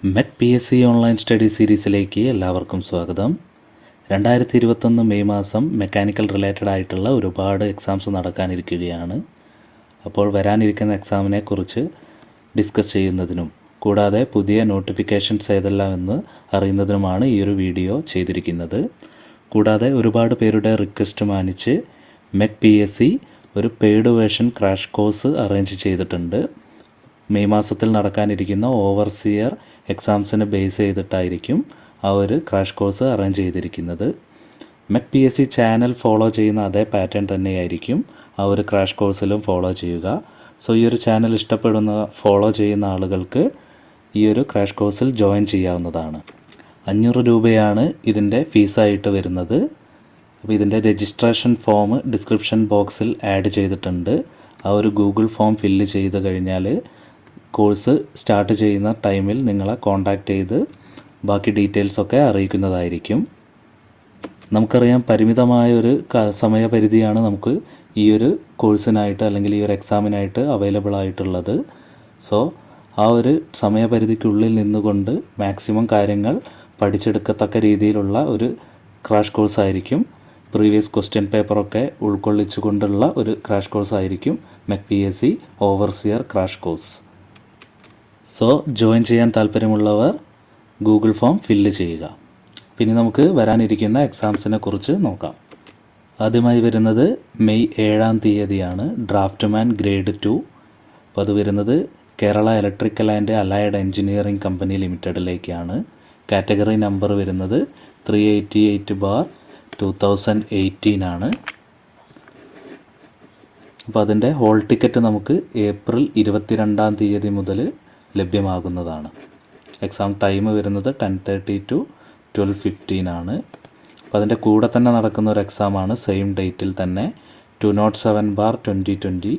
മെക് PSC online study സീരീസിലേക്ക് എല്ലാവർക്കും സ്വാഗതം. 2021 May മാസം മെക്കാനിക്കൽ റിലേറ്റഡ് ആയിട്ടുള്ള ഒരുപാട് എക്സാംസ് നടക്കാനിരിക്കുകയാണ്. അപ്പോൾ വരാനിരിക്കുന്ന എക്സാമിനെ കുറിച്ച് ഡിസ്കസ് ചെയ്യുന്നതിനും കൂടാതെ പുതിയ നോട്ടിഫിക്കേഷൻസ് ഏതെല്ലാം എന്ന് അറിയുന്നതിനുമാണ് ഈ ഒരു വീഡിയോ ചെയ്തിരിക്കുന്നത്. കൂടാതെ ഒരുപാട് പേരുടെ റിക്വസ്റ്റ് മാനിച്ച് മെക് PSC ഒരു paid version crash course arrange ചെയ്തിട്ടുണ്ട്. മെയ് മാസത്തിൽ നടക്കാനിരിക്കുന്ന ഓവർസിയർ എക്സാംസിന് ബേസ് ചെയ്തിട്ടായിരിക്കും ആ ഒരു ക്രാഷ് കോഴ്സ് അറേഞ്ച് ചെയ്തിരിക്കുന്നത്. മെക് PSC ചാനൽ ഫോളോ ചെയ്യുന്ന അതേ പാറ്റേൺ തന്നെയായിരിക്കും ആ ഒരു ക്രാഷ് കോഴ്സിലും ഫോളോ ചെയ്യുക. സോ ഈ ഒരു ചാനൽ ഇഷ്ടപ്പെടുന്ന ഫോളോ ചെയ്യുന്ന ആളുകൾക്ക് ഈ ഒരു ക്രാഷ് കോഴ്സിൽ ജോയിൻ ചെയ്യാവുന്നതാണ്. 500 രൂപയാണ് ഇതിൻ്റെ ഫീസായിട്ട് വരുന്നത്. അപ്പോൾ ഇതിൻ്റെ രജിസ്ട്രേഷൻ ഫോം ഡിസ്ക്രിപ്ഷൻ ബോക്സിൽ ആഡ് ചെയ്തിട്ടുണ്ട്. ആ ഒരു ഗൂഗിൾ ഫോം ഫില്ല് ചെയ്ത് കഴിഞ്ഞാൽ കോഴ്സ് സ്റ്റാർട്ട് ചെയ്യുന്ന ടൈമിൽ നിങ്ങളെ കോൺടാക്റ്റ് ചെയ്ത് ബാക്കി ഡീറ്റെയിൽസൊക്കെ അറിയിക്കുന്നതായിരിക്കും. നമുക്കറിയാം, പരിമിതമായൊരു സമയപരിധിയാണ് നമുക്ക് ഈ ഒരു കോഴ്സിനായിട്ട് അല്ലെങ്കിൽ ഈ ഒരു എക്സാമിനായിട്ട് അവൈലബിൾ ആയിട്ടുള്ളത്. സോ ആ ഒരു സമയപരിധിക്കുള്ളിൽ നിന്നുകൊണ്ട് മാക്സിമം കാര്യങ്ങൾ പഠിച്ചെടുക്കത്തക്ക രീതിയിലുള്ള ഒരു ക്രാഷ് കോഴ്സായിരിക്കും. പ്രീവിയസ് ക്വസ്റ്റ്യൻ പേപ്പറൊക്കെ ഉൾക്കൊള്ളിച്ചുകൊണ്ടുള്ള ഒരു ക്രാഷ് കോഴ്സായിരിക്കും mech PSC overseer crash course. So join ചെയ്യാൻ താല്പര്യമുള്ളവർ ഗൂഗിൾ ഫോം ഫില്ല് ചെയ്യുക. പിന്നെ നമുക്ക് വരാനിരിക്കുന്ന എക്സാംസിനെ കുറിച്ച് നോക്കാം. ആദ്യമായി വരുന്നത് മെയ് 7-ാം തീയതിയാണ് ഡ്രാഫ്റ്റ്മാൻ ഗ്രേഡ് 2. അപ്പോൾ അത് വരുന്നത് Kerala electrical and allied engineering company ലിമിറ്റഡിലേക്കാണ്. കാറ്റഗറി നമ്പർ വരുന്നത് 388/2018 ആണ്. അപ്പോൾ അതിൻ്റെ ഹോൾ ടിക്കറ്റ് നമുക്ക് ഏപ്രിൽ 22-ാം തീയതി മുതൽ ലഭ്യമാകുന്നതാണ്. എക്സാം ടൈം വരുന്നത് 10:30 to 12:15 ആണ്. അപ്പോൾ അതിൻ്റെ കൂടെ തന്നെ നടക്കുന്ന ഒരു എക്സാമാണ് സെയിം ഡേറ്റിൽ തന്നെ 207/2020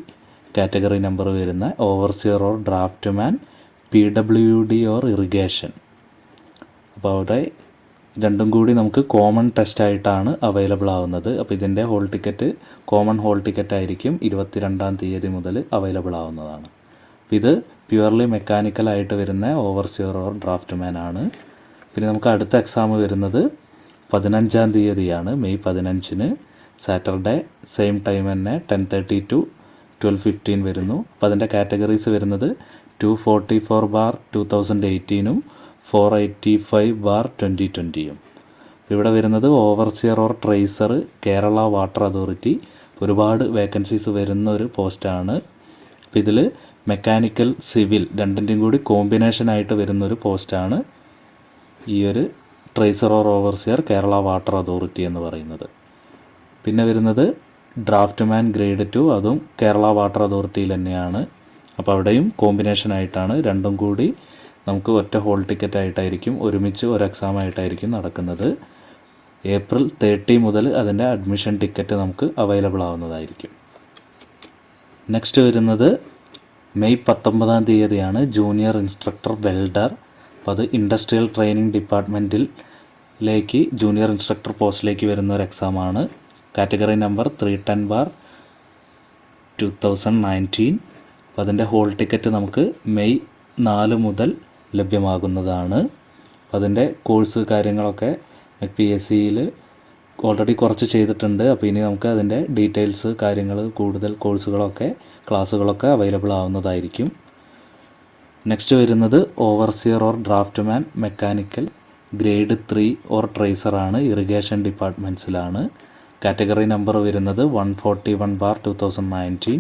കാറ്റഗറി നമ്പർ വരുന്ന overseer or draughtsman PWD or irrigation. അപ്പോൾ അവിടെ രണ്ടും കൂടി നമുക്ക് കോമൺ ടെസ്റ്റായിട്ടാണ് അവൈലബിൾ ആവുന്നത്. അപ്പോൾ ഇതിൻ്റെ hall ticket common hall ticket ആയിരിക്കും 22-ാം തീയതി മുതൽ അവൈലബിൾ ആവുന്നതാണ്. ഇത് പ്യുവർലി മെക്കാനിക്കലായിട്ട് വരുന്ന ഓവർസിയർ ഓർ ഡ്രാഫ്റ്റ്മാൻ ആണ്. പിന്നെ നമുക്ക് അടുത്ത എക്സാം വരുന്നത് 15-ാം തീയതിയാണ്, മെയ് 15-ന് സാറ്റർഡേ സെയിം ടൈം തന്നെ 10:30 to 12:15 വരുന്നു. അപ്പോൾ അതിൻ്റെ കാറ്റഗറീസ് വരുന്നത് 244/2018 485/2020. ഇവിടെ വരുന്നത് overseer or tracer Kerala water authority. ഒരുപാട് വേക്കൻസീസ് വരുന്ന ഒരു പോസ്റ്റാണ്. അപ്പോൾ ഇതിൽ മെക്കാനിക്കൽ സിവിൽ രണ്ടിൻ്റെയും കൂടി കോമ്പിനേഷനായിട്ട് വരുന്നൊരു പോസ്റ്റാണ് ഈ ഒരു tracer or overseer Kerala water authority എന്ന് പറയുന്നത്. പിന്നെ വരുന്നത് ഡ്രാഫ്റ്റ്മാൻ ഗ്രേഡ് 2, അതും കേരള വാട്ടർ അതോറിറ്റിയിൽ തന്നെയാണ്. അപ്പോൾ അവിടെയും കോമ്പിനേഷനായിട്ടാണ്, രണ്ടും കൂടി നമുക്ക് ഒറ്റ ഹോൾ ടിക്കറ്റ് ആയിട്ടായിരിക്കും ഒരുമിച്ച് ഒരു എക്സാം ആയിട്ടായിരിക്കും നടക്കുന്നത്. ഏപ്രിൽ 30 മുതൽ അതിൻ്റെ അഡ്മിഷൻ ടിക്കറ്റ് നമുക്ക് അവൈലബിൾ ആവുന്നതായിരിക്കും. നെക്സ്റ്റ് വരുന്നത് മെയ് 19-ാം തീയതിയാണ് ജൂനിയർ ഇൻസ്ട്രക്ടർ വെൽഡർ. അപ്പോൾ അത് ഇൻഡസ്ട്രിയൽ ട്രെയിനിങ് ഡിപ്പാർട്ട്മെൻറ്റിലേക്ക് ജൂനിയർ ഇൻസ്ട്രക്ടർ പോസ്റ്റിലേക്ക് വരുന്ന ഒരു എക്സാമാണ്. Category number 310/2019. അപ്പോൾ അതിൻ്റെ ഹോൾ ടിക്കറ്റ് നമുക്ക് മെയ് 4 മുതൽ ലഭ്യമാകുന്നതാണ്. അതിൻ്റെ കോഴ്സ് കാര്യങ്ങളൊക്കെ മെക് PSCയിൽ ഓൾറെഡി കുറച്ച് ചെയ്തിട്ടുണ്ട്. അപ്പോൾ ഇനി നമുക്ക് അതിൻ്റെ ഡീറ്റെയിൽസ് കാര്യങ്ങൾ കൂടുതൽ കോഴ്സുകളൊക്കെ ക്ലാസ്സുകളൊക്കെ അവൈലബിൾ ആവുന്നതായിരിക്കും. നെക്സ്റ്റ് വരുന്നത് overseer or draftsman mechanical grade 3 or ട്രേസറാണ്, ഇറിഗേഷൻ ഡിപ്പാർട്ട്മെൻറ്റ്സിലാണ്. കാറ്റഗറി നമ്പർ വരുന്നത് 141/2019.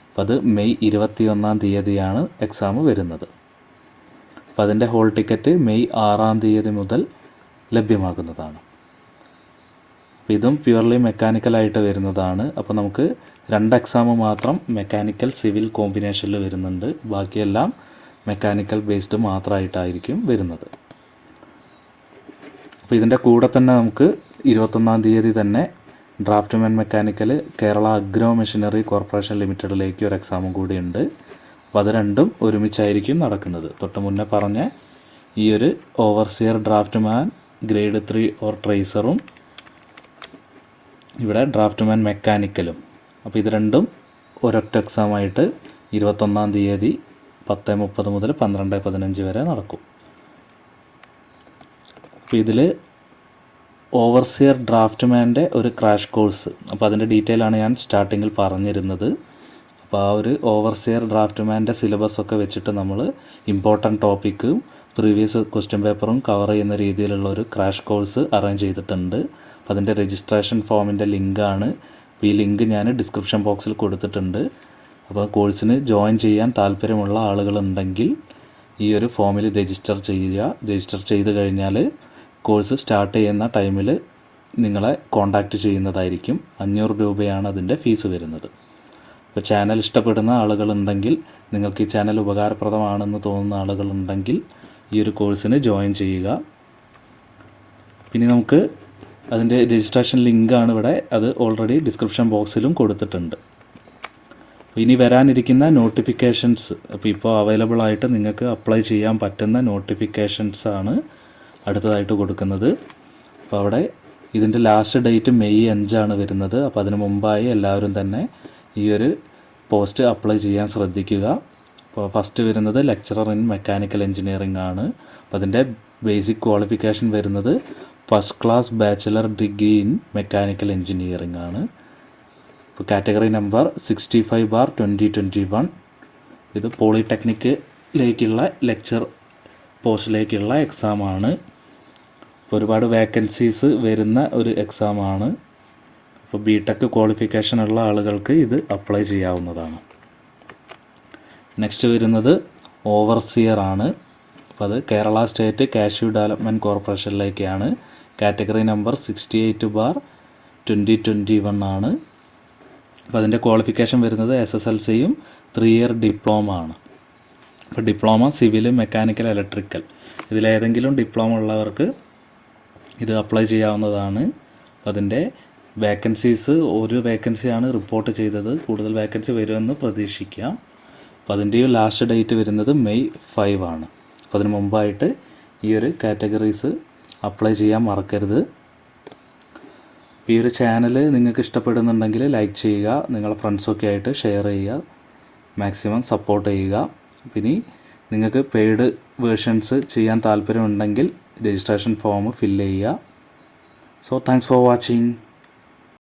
അപ്പോൾ അത് മെയ് 21-ാം തീയതിയാണ് എക്സാം വരുന്നത്. അപ്പോൾ അതിൻ്റെ ഹോൾ ടിക്കറ്റ് മെയ് 6-ാം തീയതി മുതൽ ലഭ്യമാകുന്നതാണ്. ഇതും പ്യുവർലി മെക്കാനിക്കലായിട്ട് വരുന്നതാണ്. അപ്പോൾ നമുക്ക് 2 എക്സാം മാത്രം മെക്കാനിക്കൽ സിവിൽ കോമ്പിനേഷനിൽ വരുന്നുണ്ട്. ബാക്കിയെല്ലാം മെക്കാനിക്കൽ ബേസ്ഡ് മാത്രമായിട്ടായിരിക്കും വരുന്നത്. അപ്പോൾ ഇതിൻ്റെ കൂടെ തന്നെ നമുക്ക് 21-ാം തീയതി തന്നെ draughtsman mechanical Kerala agro machinery corporation ലിമിറ്റഡിലേക്ക് ഒരു എക്സാമും കൂടിയുണ്ട്. അപ്പോൾ അത് രണ്ടും ഒരുമിച്ചായിരിക്കും നടക്കുന്നത്. തൊട്ട് മുന്നേ പറഞ്ഞ ഈ ഒരു ഓവർസിയർ ഡ്രാഫ്റ്റ്മാൻ ഗ്രേഡ് 3 ഓർ ട്രേസറും ഇവിടെ ഡ്രാഫ്റ്റ്മാൻ മെക്കാനിക്കലും. അപ്പോൾ ഇത് രണ്ടും ഒരൊറ്റ എക്സാമായിട്ട് 21-ാം തീയതി 10:30 മുതൽ 12:15 വരെ നടക്കും. അപ്പോൾ ഇതിൽ ഓവർസിയർ ഡ്രാഫ്റ്റ്മാൻ്റെ ഒരു ക്രാഷ് കോഴ്സ്, അപ്പോൾ അതിൻ്റെ ഡീറ്റെയിൽ ആണ് ഞാൻ സ്റ്റാർട്ടിങ്ങിൽ പറഞ്ഞിരുന്നത്. അപ്പോൾ ആ ഒരു ഓവർസിയർ ഡ്രാഫ്റ്റ്മാൻ്റെ സിലബസൊക്കെ വെച്ചിട്ട് നമ്മൾ ഇമ്പോർട്ടൻറ്റ് ടോപ്പിക്കും പ്രീവിയസ് ക്വസ്റ്റ്യൻ പേപ്പറും കവർ ചെയ്യുന്ന രീതിയിലുള്ള ഒരു ക്രാഷ് കോഴ്സ് അറേഞ്ച് ചെയ്തിട്ടുണ്ട്. അപ്പോൾ അതിൻ്റെ രജിസ്ട്രേഷൻ ഫോമിൻ്റെ ലിങ്കാണ്. അപ്പോൾ ഈ ലിങ്ക് ഞാൻ ഡിസ്ക്രിപ്ഷൻ ബോക്സിൽ കൊടുത്തിട്ടുണ്ട്. അപ്പോൾ കോഴ്സിന് ജോയിൻ ചെയ്യാൻ താല്പര്യമുള്ള ആളുകളുണ്ടെങ്കിൽ ഈ ഒരു ഫോമിൽ രജിസ്റ്റർ ചെയ്യുക. രജിസ്റ്റർ ചെയ്ത് കഴിഞ്ഞാൽ കോഴ്സ് സ്റ്റാർട്ട് ചെയ്യുന്ന ടൈമിൽ നിങ്ങളെ കോൺടാക്റ്റ് ചെയ്യുന്നതായിരിക്കും. 500 രൂപയാണ് അതിൻ്റെ ഫീസ് വരുന്നത്. അപ്പോൾ ചാനൽ ഇഷ്ടപ്പെടുന്ന ആളുകളുണ്ടെങ്കിൽ, നിങ്ങൾക്ക് ഈ ചാനൽ ഉപകാരപ്രദമാണെന്ന് തോന്നുന്ന ആളുകളുണ്ടെങ്കിൽ ഈ ഒരു കോഴ്സിന് ജോയിൻ ചെയ്യുക. പിന്നെ നമുക്ക് അതിൻ്റെ രജിസ്ട്രേഷൻ ലിങ്കാണ് ഇവിടെ, അത് ഓൾറെഡി ഡിസ്ക്രിപ്ഷൻ ബോക്സിലും കൊടുത്തിട്ടുണ്ട്. ഇനി വരാനിരിക്കുന്ന നോട്ടിഫിക്കേഷൻസ്, അപ്പോൾ ഇപ്പോൾ അവൈലബിൾ ആയിട്ട് നിങ്ങൾക്ക് അപ്ലൈ ചെയ്യാൻ പറ്റുന്ന നോട്ടിഫിക്കേഷൻസാണ് അടുത്തതായിട്ട് കൊടുക്കുന്നത്. അപ്പോൾ അവിടെ ഇതിൻ്റെ ലാസ്റ്റ് ഡേറ്റ് മെയ് 5 വരുന്നത്. അപ്പോൾ അതിന് മുമ്പായി എല്ലാവരും തന്നെ ഈ ഒരു പോസ്റ്റ് അപ്ലൈ ചെയ്യാൻ ശ്രദ്ധിക്കുക. അപ്പോൾ ഫസ്റ്റ് വരുന്നത് ലെക്ചറർ ഇൻ മെക്കാനിക്കൽ എഞ്ചിനീയറിംഗ് ആണ്. അപ്പോൾ അതിൻ്റെ ബേസിക് ക്വാളിഫിക്കേഷൻ വരുന്നത് first class bachelor degree in mechanical engineering ആണ്. ഇപ്പോൾ കാറ്റഗറി നമ്പർ 65/2021. ഇത് പോളിടെക്നിക്കിലേക്കുള്ള ലെക്ചർ പോസ്റ്റിലേക്കുള്ള എക്സാമാണ്. ഇപ്പോൾ ഒരുപാട് വേക്കൻസീസ് വരുന്ന ഒരു എക്സാമാണ്. അപ്പോൾ ബിടെക് ക്വാളിഫിക്കേഷൻ ഉള്ള ആളുകൾക്ക് ഇത് അപ്ലൈ ചെയ്യാവുന്നതാണ്. നെക്സ്റ്റ് വരുന്നത് ഓവർസിയർ ആണ്. അപ്പോൾ അത് കേരള സ്റ്റേറ്റ് കാഷ്യൂ ഡെവലപ്മെൻറ്റ് കോർപ്പറേഷനിലേക്കാണ്. കാറ്റഗറി നമ്പർ 68/2021 ആണ്. അപ്പോൾ അതിൻ്റെ ക്വാളിഫിക്കേഷൻ വരുന്നത് SSLCയും 3 ഇയർ ഡിപ്ലോമ ആണ്. അപ്പോൾ ഡിപ്ലോമ സിവിൽ, മെക്കാനിക്കൽ, ഇലക്ട്രിക്കൽ ഇതിലേതെങ്കിലും ഡിപ്ലോമ ഉള്ളവർക്ക് ഇത് അപ്ലൈ ചെയ്യാവുന്നതാണ്. അതിൻ്റെ വേക്കൻസീസ് ഒരു വേക്കൻസിയാണ് റിപ്പോർട്ട് ചെയ്തത്. കൂടുതൽ വേക്കൻസി വരുമെന്ന് പ്രതീക്ഷിക്കാം. അപ്പോൾ അതിൻ്റെ ലാസ്റ്റ് ഡേറ്റ് വരുന്നത് മെയ് 5 ആണ്. അപ്പോൾ അതിന് മുമ്പായിട്ട് ഈ ഒരു കാറ്റഗറീസ് അപ്ലൈ ചെയ്യാൻ മറക്കരുത്. ഈ ഒരു ചാനൽ നിങ്ങൾക്ക് ഇഷ്ടപ്പെടുന്നുണ്ടെങ്കിൽ ലൈക്ക് ചെയ്യുക, നിങ്ങളുടെ ഫ്രണ്ട്സൊക്കെ ആയിട്ട് ഷെയർ ചെയ്യുക, മാക്സിമം സപ്പോർട്ട് ചെയ്യുക. പിന്നെ നിങ്ങൾക്ക് പെയ്ഡ് വേർഷൻസ് ചെയ്യാൻ താല്പര്യമുണ്ടെങ്കിൽ രജിസ്ട്രേഷൻ ഫോം ഫില്ല് ചെയ്യുക. So thanks for watching.